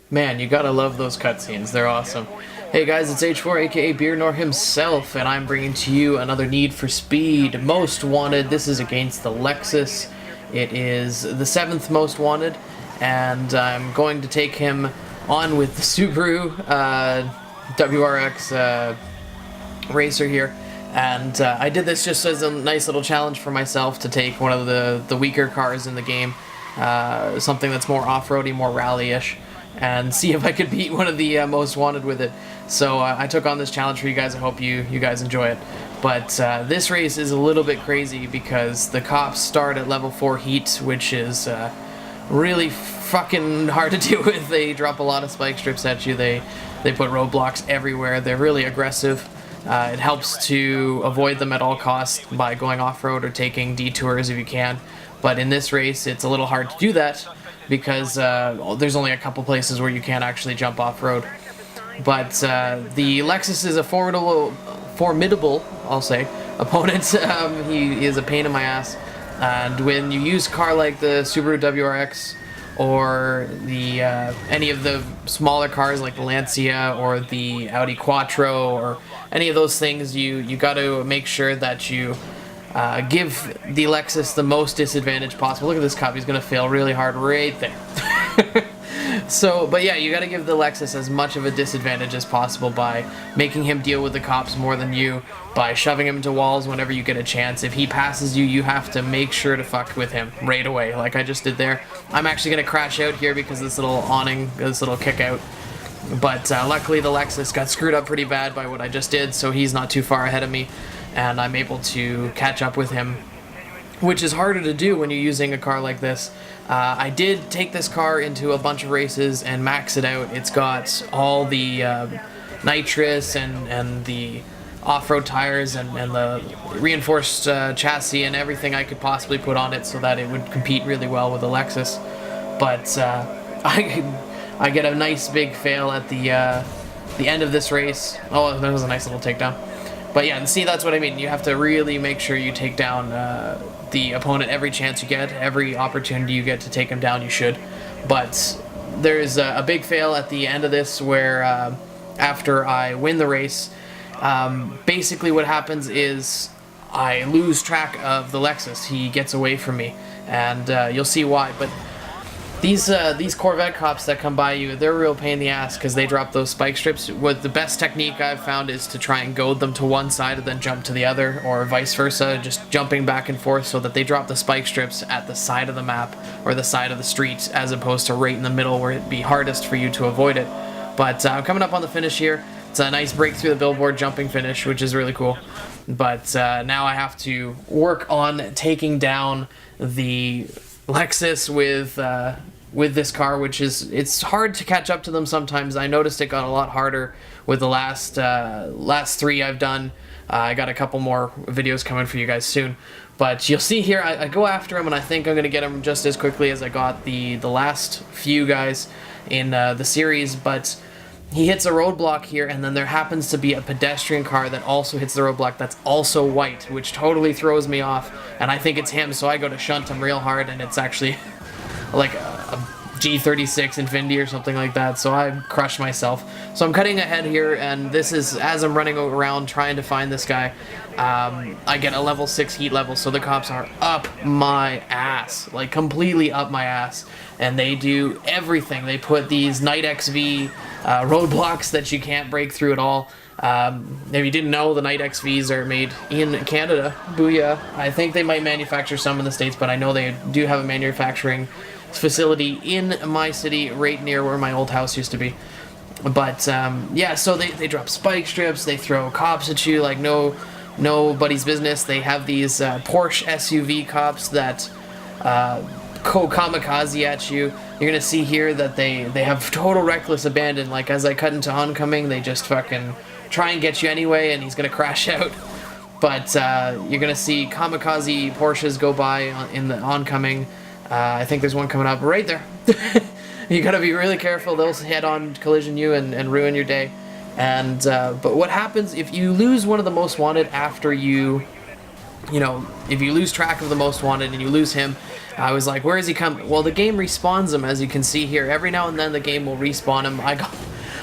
Man, you gotta love those cutscenes. They're awesome. Hey guys, it's H4 aka Beernor himself, and I'm bringing to you another Need for Speed Most Wanted. This is against the Lexus. It is the 7th Most Wanted, and I'm going to take him on with the Subaru WRX racer here. And I did this just as a nice little challenge for myself to take one of the weaker cars in the game, something that's more off-roady, more rally-ish, and see if I could beat one of the most wanted with it. So I took on this challenge for you guys. I hope you guys enjoy it. But this race is a little bit crazy because the cops start at level 4 heat, which is really fucking hard to deal with. They drop a lot of spike strips at you. They put roadblocks everywhere. They're really aggressive. It helps to avoid them at all costs by going off-road or taking detours if you can. But in this race, it's a little hard to do that because there's only a couple places where you can't actually jump off-road. But the Lexus is a formidable, I'll say, opponent. He is a pain in my ass. And when you use a car like the Subaru WRX or the any of the smaller cars like the Lancia or the Audi Quattro or any of those things, you got to make sure that you give the Lexus the most disadvantage possible. Look at this cop, he's going to fail really hard right there. So, but yeah, you got to give the Lexus as much of a disadvantage as possible by making him deal with the cops more than you, by shoving him into walls whenever you get a chance. If he passes you, you have to make sure to fuck with him right away, like I just did there. I'm actually going to crash out here because this little awning, this little kick out. But luckily the Lexus got screwed up pretty bad by what I just did, so he's not too far ahead of me, and I'm able to catch up with him, which is harder to do when you're using a car like this. I did take this car into a bunch of races and max it out. It's got all the nitrous and the off-road tires and the reinforced chassis and everything I could possibly put on it so that it would compete really well with the Lexus. But I get a nice big fail at the end of this race. Oh, there was a nice little takedown. But yeah, and see, that's what I mean. You have to really make sure you take down the opponent every chance you get, every opportunity you get to take him down, you should. But there's a big fail at the end of this where after I win the race, basically what happens is I lose track of the Lexus. He gets away from me, and you'll see why. But these Corvette cops that come by you, they're a real pain in the ass because they drop those spike strips. What the best technique I've found is to try and goad them to one side and then jump to the other, or vice versa, just jumping back and forth so that they drop the spike strips at the side of the map or the side of the street as opposed to right in the middle where it'd be hardest for you to avoid it. But I'm coming up on the finish here. It's a nice break through the billboard jumping finish, which is really cool. But now I have to work on taking down the Lexus with this car, which is, it's hard to catch up to them sometimes. I noticed it got a lot harder with the last 3 I've done. I got a couple more videos coming for you guys soon. But you'll see here, I go after him, and I think I'm going to get him just as quickly as I got the last few guys in the series. But he hits a roadblock here, and then there happens to be a pedestrian car that also hits the roadblock that's also white, which totally throws me off, and I think it's him, so I go to shunt him real hard, and it's actually like a G36 Infiniti or something like that, so I crushed myself. So I'm cutting ahead here, and this is as I'm running around trying to find this guy. I get a level 6 heat level, so the cops are up my ass, like completely up my ass, and they do everything. They put these Night XV roadblocks that you can't break through at all. If you didn't know, the Night XVs are made in Canada. Booyah. I think they might manufacture some in the States, but I know they do have a manufacturing facility in my city right near where my old house used to be. But yeah, so they drop spike strips, they throw cops at you like nobody's business. They have these Porsche SUV cops that kamikaze at you. You're gonna see here that they have total reckless abandon. Like as I cut into oncoming, they just fucking try and get you anyway, and he's gonna crash out. But you're gonna see kamikaze Porsches go by in the oncoming. I think there's one coming up right there. You gotta be really careful. They'll head-on collision you and ruin your day. And but what happens if you lose one of the most wanted after you you know, if you lose track of the most wanted and you lose him, I was like, where is he coming? Well, the game respawns him, as you can see here. Every now and then the game will respawn him. I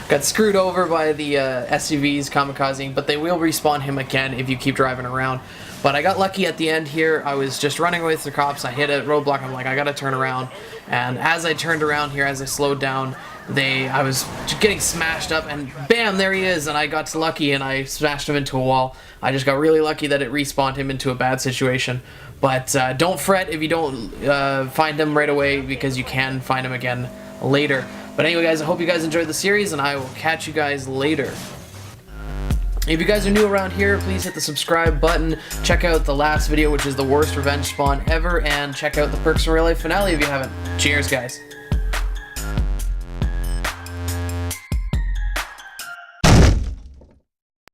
got screwed over by the SUVs kamikazing, but they will respawn him again if you keep driving around. But I got lucky at the end here. I was just running away with the cops. I hit a roadblock. I'm like, I gotta turn around. And as I turned around here, as I slowed down, I was getting smashed up, and bam, there he is. And I got lucky, and I smashed him into a wall. I just got really lucky that it respawned him into a bad situation. But don't fret if you don't find him right away, because you can find him again later. But anyway, guys, I hope you guys enjoyed the series, and I will catch you guys later. If you guys are new around here, please hit the subscribe button. Check out the last video, which is the worst revenge spawn ever, and check out the Perks in Real Life finale if you haven't. Cheers, guys.